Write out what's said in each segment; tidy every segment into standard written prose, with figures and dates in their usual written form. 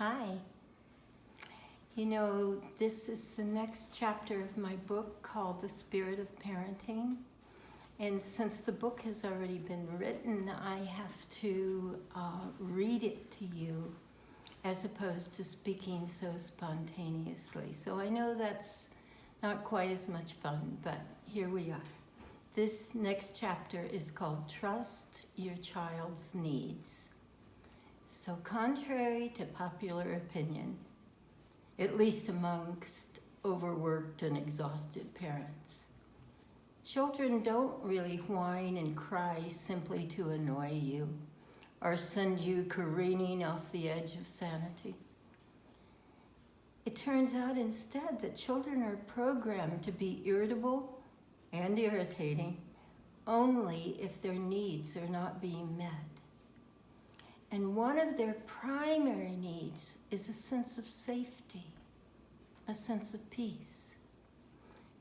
Hi. You know, this is the next chapter of my book called The Spirit of Parenting. And since the book has already been written, I have to read it to you as opposed to speaking so spontaneously. So I know that's not quite as much fun, but here we are. This next chapter is called Trust Your Child's Needs. So contrary to popular opinion, at least amongst overworked and exhausted parents, children don't really whine and cry simply to annoy you or send you careening off the edge of sanity. It turns out instead that children are programmed to be irritable and irritating only if their needs are not being met. And one of their primary needs is a sense of safety, a sense of peace.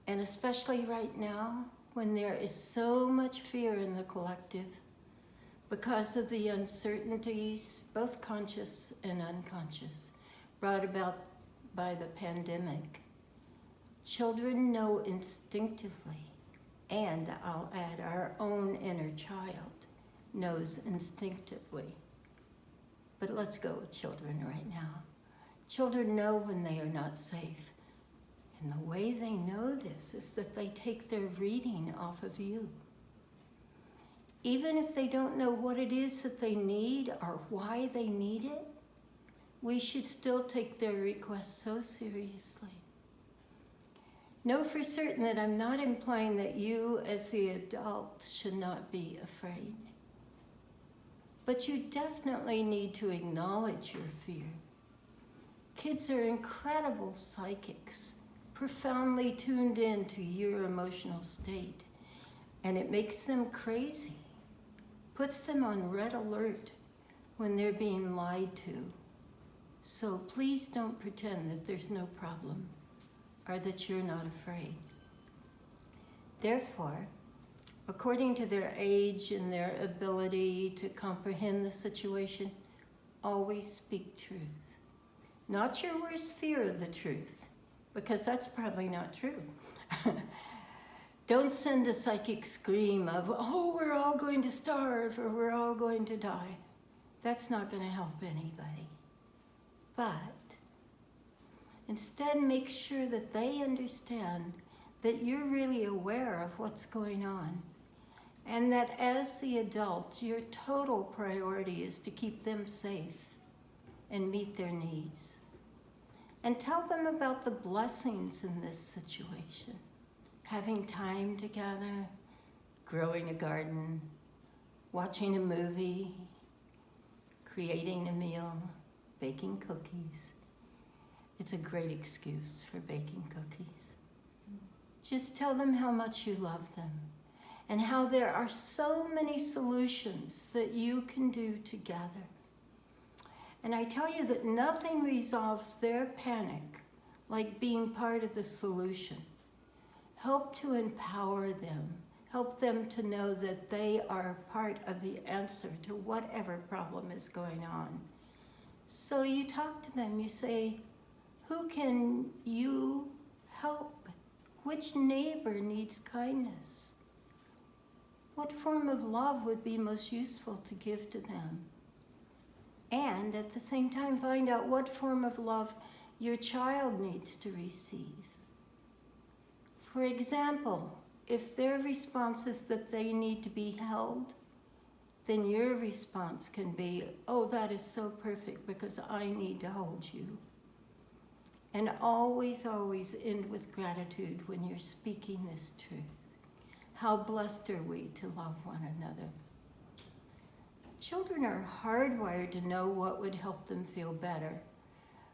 And especially right now, when there is so much fear in the collective because of the uncertainties, both conscious and unconscious, brought about by the pandemic, children know instinctively, and I'll add our own inner child knows instinctively. But let's go with children right now. Children know when they are not safe. And the way they know this is that they take their reading off of you. Even if they don't know what it is that they need or why they need it, we should still take their requests so seriously. Know for certain that I'm not implying that you as the adult should not be afraid. But you definitely need to acknowledge your fear. Kids are incredible psychics, profoundly tuned in to your emotional state, and it makes them crazy, puts them on red alert when they're being lied to. So please don't pretend that there's no problem or that you're not afraid. Therefore, according to their age and their ability to comprehend the situation, always speak truth. Not your worst fear of the truth, because that's probably not true. Don't send a psychic scream of, oh, we're all going to starve or we're all going to die. That's not going to help anybody. But instead, make sure that they understand that you're really aware of what's going on. And that as the adult, your total priority is to keep them safe and meet their needs. And tell them about the blessings in this situation. Having time together, growing a garden, watching a movie, creating a meal, baking cookies. It's a great excuse for baking cookies. Just tell them how much you love them, and how there are so many solutions that you can do together. And I tell you that nothing resolves their panic like being part of the solution. Help to empower them. Help them to know that they are part of the answer to whatever problem is going on. So you talk to them, you say, who can you help? Which neighbor needs kindness? What form of love would be most useful to give to them? And at the same time, find out what form of love your child needs to receive. For example, if their response is that they need to be held, then your response can be, oh, that is so perfect because I need to hold you. And always, always end with gratitude when you're speaking this truth. How blessed are we to love one another? Children are hardwired to know what would help them feel better.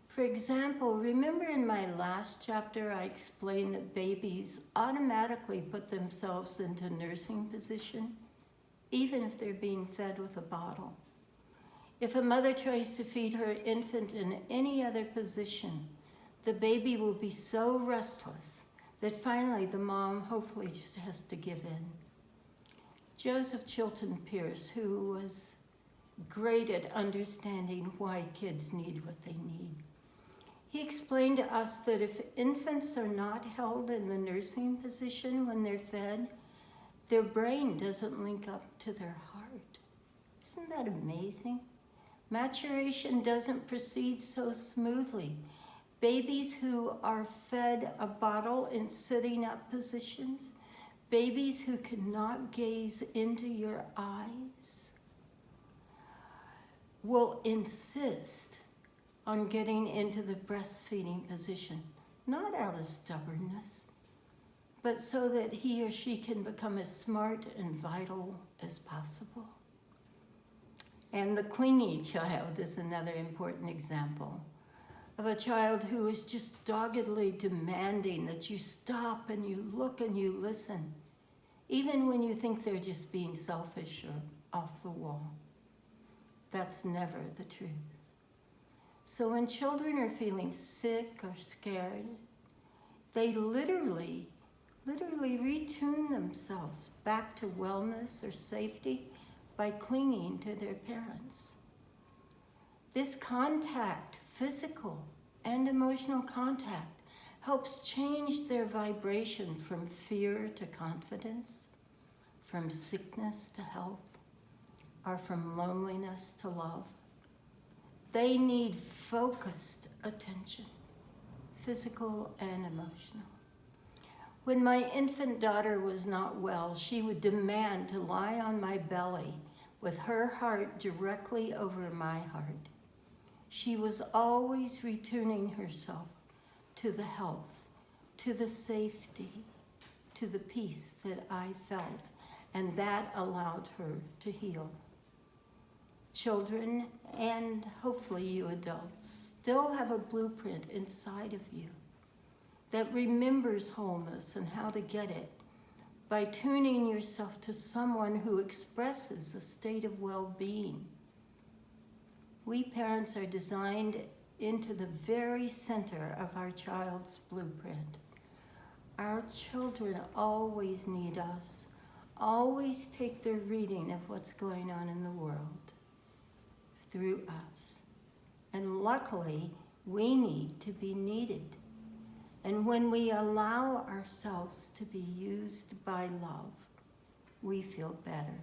For example, remember in my last chapter I explained that babies automatically put themselves into nursing position, even if they're being fed with a bottle. If a mother tries to feed her infant in any other position, the baby will be so restless that finally the mom hopefully just has to give in. Joseph Chilton Pearce, who was great at understanding why kids need what they need. He explained to us that if infants are not held in the nursing position when they're fed, their brain doesn't link up to their heart. Isn't that amazing? Maturation doesn't proceed so smoothly. Babies who are fed a bottle in sitting up positions, babies who cannot gaze into your eyes, will insist on getting into the breastfeeding position, not out of stubbornness, but so that he or she can become as smart and vital as possible. And the clingy child is another important example of a child who is just doggedly demanding that you stop and you look and you listen, even when you think they're just being selfish or off the wall. That's never the truth. So when children are feeling sick or scared, they literally retune themselves back to wellness or safety by clinging to their parents. This contact, physical and emotional contact, helps change their vibration from fear to confidence, from sickness to health, or from loneliness to love. They need focused attention, physical and emotional. When my infant daughter was not well, she would demand to lie on my belly with her heart directly over my heart. She was always returning herself to the health, to the safety, to the peace that I felt, and that allowed her to heal. Children, and hopefully you adults, still have a blueprint inside of you that remembers wholeness and how to get it by tuning yourself to someone who expresses a state of well-being. We parents are designed into the very center of our child's blueprint. Our children always need us, always take their reading of what's going on in the world through us. And luckily, we need to be needed. And when we allow ourselves to be used by love, we feel better.